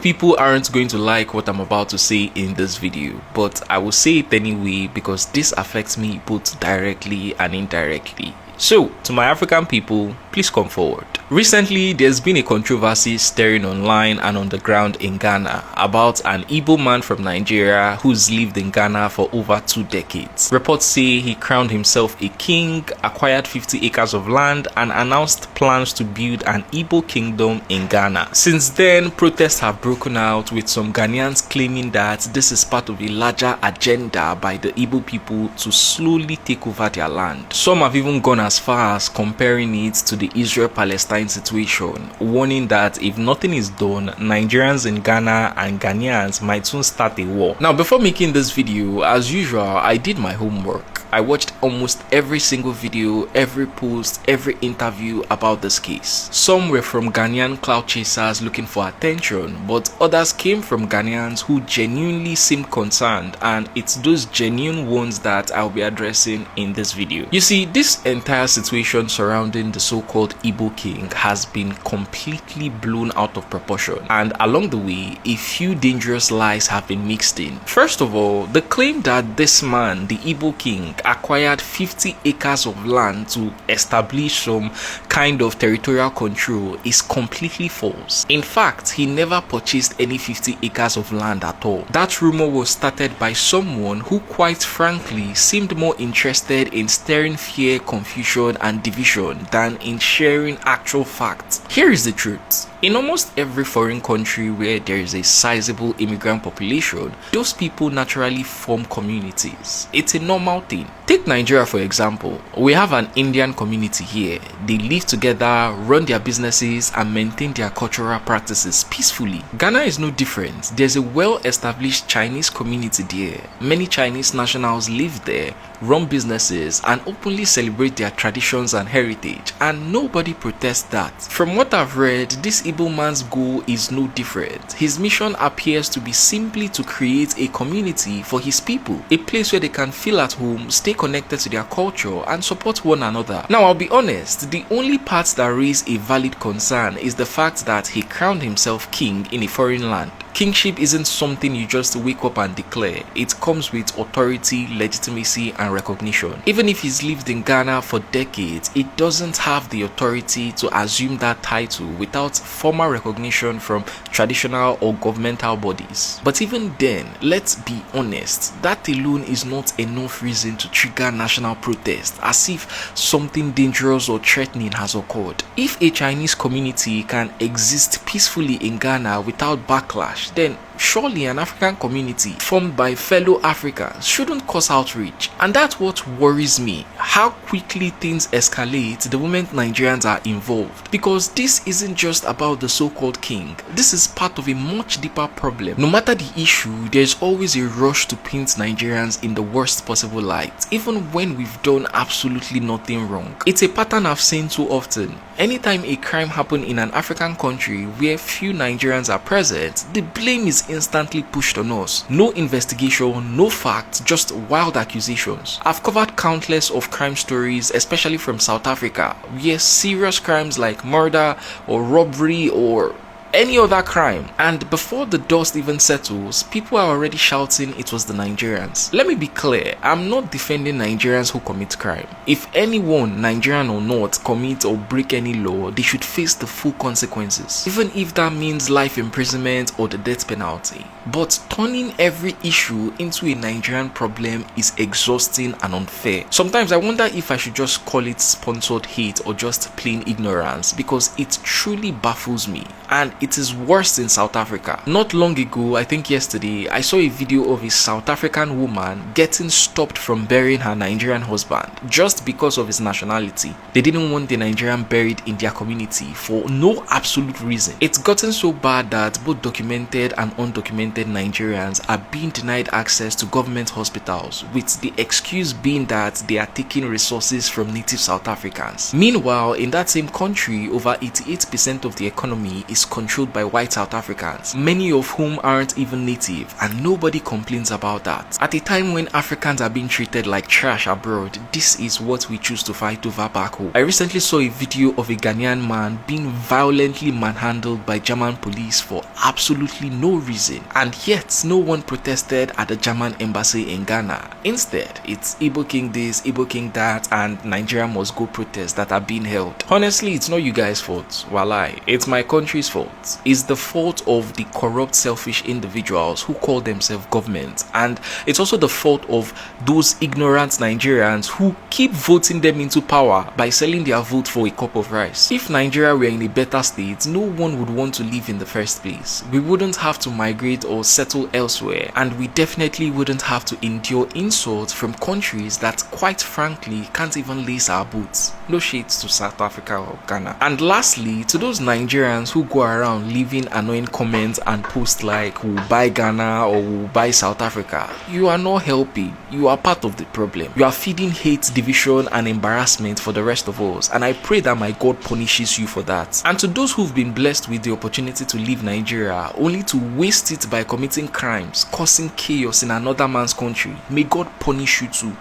people aren't going to like what I'm about to say in this video, but I will say it anyway because this affects me both directly and indirectly. So, to my African people, please come forward. Recently, there's been a controversy stirring online and on the ground in Ghana about an Igbo man from Nigeria who's lived in Ghana for over 2 decades. Reports say he crowned himself a king, acquired 50 acres of land, and announced plans to build an Igbo kingdom in Ghana. Since then, protests have broken out, with some Ghanaians claiming that this is part of a larger agenda by the Igbo people to slowly take over their land. Some have even gone as far as comparing it to the Israel-Palestine situation, warning that if nothing is done, Nigerians in Ghana and Ghanaians might soon start a war. Now, before making this video, as usual, I did my homework. I watched almost every single video, every post, every interview about this case. Some were from Ghanaian clout chasers looking for attention, but others came from Ghanaians who genuinely seemed concerned, and it's those genuine ones that I'll be addressing in this video. You see, this entire situation surrounding the so-called Igbo king has been completely blown out of proportion, and along the way, a few dangerous lies have been mixed in. First of all, the claim that this man, the Igbo king, acquired 50 acres of land to establish some kind of territorial control is completely false. In fact, he never purchased any 50 acres of land at all. That rumor was started by someone who, quite frankly, seemed more interested in stirring fear, confusion, and division than in sharing actual facts. Here is the truth. In almost every foreign country where there is a sizable immigrant population, those people naturally form communities. It's a normal thing. Take Nigeria for example. We have an Indian community here. They live together, run their businesses, and maintain their cultural practices peacefully. Ghana is no different. There's a well-established Chinese community there. Many Chinese nationals live there, run businesses, and openly celebrate their traditions and heritage, and nobody protests that. From what I've read, this Igbo man's goal is no different. His mission appears to be simply to create a community for his people, a place where they can feel at home, stay connected to their culture, and support one another. Now, I'll be honest, the only part that raised a valid concern is the fact that he crowned himself king in a foreign land. Kingship isn't something you just wake up and declare. It comes with authority, legitimacy, and recognition. Even if he's lived in Ghana for decades, it doesn't have the authority to assume that title without formal recognition from traditional or governmental bodies. But even then, let's be honest, that alone is not enough reason to trigger national protest as if something dangerous or threatening has occurred. If a Chinese community can exist peacefully in Ghana without backlash, then surely an African community formed by fellow Africans shouldn't cause outrage. And that's what worries me, how quickly things escalate the moment Nigerians are involved. Because this isn't just about the so-called king, this is part of a much deeper problem. No matter the issue, there's always a rush to paint Nigerians in the worst possible light, even when we've done absolutely nothing wrong. It's a pattern I've seen too often. Anytime a crime happens in an African country where few Nigerians are present, the blame is instantly pushed on us. No investigation, no facts, just wild accusations. I've covered countless of crime stories, especially from South Africa, where serious crimes like murder or robbery or any other crime, and before the dust even settles, people are already shouting it was the Nigerians. Let me be clear, I'm not defending Nigerians who commit crime. If anyone, Nigerian or not, commit or break any law, they should face the full consequences, even if that means life imprisonment or the death penalty. But turning every issue into a Nigerian problem is exhausting and unfair. Sometimes I wonder if I should just call it sponsored hate or just plain ignorance, because it truly baffles me. And it is worse in South Africa. Not long ago, I think yesterday, I saw a video of a South African woman getting stopped from burying her Nigerian husband just because of his nationality. They didn't want the Nigerian buried in their community for no absolute reason. It's gotten so bad that both documented and undocumented Nigerians are being denied access to government hospitals, with the excuse being that they are taking resources from native South Africans. Meanwhile, in that same country, over 88% of the economy is controlled controlled by white South Africans, many of whom aren't even native, and nobody complains about that. At a time when Africans are being treated like trash abroad, this is what we choose to fight over back home. I recently saw a video of a Ghanaian man being violently manhandled by German police for absolutely no reason, and yet no one protested at the German embassy in Ghana. Instead, it's Igbo King this, Igbo King that, and Nigeria must go protests that are being held. Honestly, it's not you guys' fault. Walai, it's my country's fault. It's the fault of the corrupt, selfish individuals who call themselves government, and it's also the fault of those ignorant Nigerians who keep voting them into power by selling their vote for a cup of rice. If Nigeria were in a better state, no one would want to live in the first place. We wouldn't have to migrate or settle elsewhere, and we definitely wouldn't have to endure insults from countries that, quite frankly, can't even lace our boots. No shades to South Africa or Ghana. And lastly, to those Nigerians who go around leaving annoying comments and posts like "we'll buy Ghana" or "we'll buy South Africa," you are not helping. You are part of the problem. You are feeding hate, division, and embarrassment for the rest of us, and I pray that my God punishes you for that. And to those who've been blessed with the opportunity to leave Nigeria only to waste it by committing crimes, causing chaos in another man's country, may God punish you too.